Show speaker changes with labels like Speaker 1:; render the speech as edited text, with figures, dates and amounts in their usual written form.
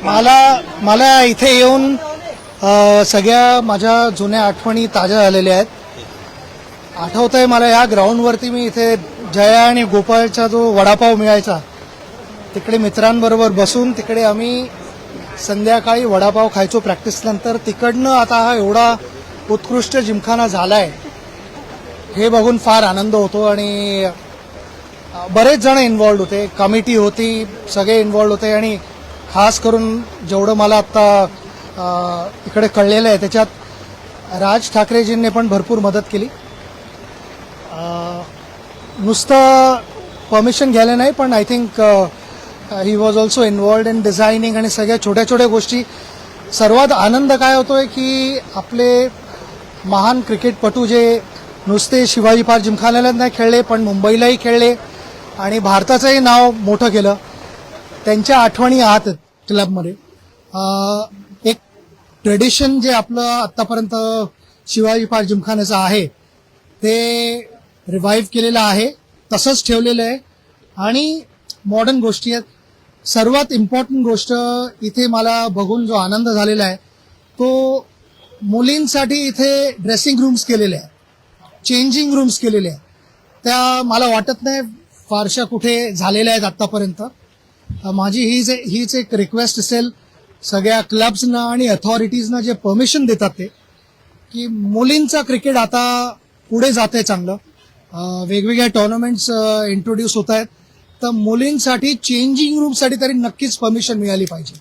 Speaker 1: मला इथे येऊन सगळ्या माझ्या जुन्या आठवणी ताज्या झालेल्या आहेत. आठवतंय मला या ग्राउंडवरती मी इथे जया आणि गोपाळचा जो वडापाव मिळायचा तिकडे मित्रांबरोबर बसून तिकडे आम्ही संध्याकाळी वडापाव खायचो प्रॅक्टिस नंतर. तिकडनं आता हा एवढा उत्कृष्ट जिमखाना झालाय हे बघून फार आनंद होतो. आणि बरेच जण इन्व्हॉल्ड होते, कमिटी होती, सगळे इन्व्हॉल्ड होते. आणि खास करून जेवढं मला आत्ता इकडे कळलेलं आहे त्याच्यात राज ठाकरेजींनी पण भरपूर मदत केली. नुसतं परमिशन घ्यायला नाही पण I think he was also involved in designing आणि सगळ्या छोट्या छोट्या गोष्टी. सर्वात आनंद काय होतोय की आपले महान क्रिकेटपटू जे नुसते शिवाजी पार्क जिमखान्याला नाही खेळले पण मुंबईलाही खेळले आणि भारताचंही नाव मोठं केलं, त्यांच्या आठवणी आहात क्लबमध्ये. एक ट्रेडिशन जे आपलं आत्तापर्यंत शिवाजी पार्क जिमखान्याचं आहे ते रिवाईव्ह केलेलं आहे, तसंच ठेवलेलं आहे. आणि मॉडर्न गोष्टी आहेत. सर्वात इम्पॉर्टंट गोष्ट इथे मला बघून जो आनंद झालेला आहे तो मुलींसाठी इथे ड्रेसिंग रूम्स केलेले आहे, चेंजिंग रूम्स केलेले आहे. त्या मला वाटत नाही फारशा कुठे झालेल्या आहेत आत्तापर्यंत. माझी हीच एक रिक्वेस्ट असेल सगळ्या क्लब्सना आणि अथॉरिटीजना जे परमिशन देतात ते, की मुलींचा क्रिकेट आता पुढे जाते चांगलं. वेगवेगळ्या टुर्नामेंट्स इंट्रोड्यूस होत आहेत तर मुलींसाठी चेंजिंग रूमसाठी तरी नक्कीच परमिशन मिळाली पाहिजे.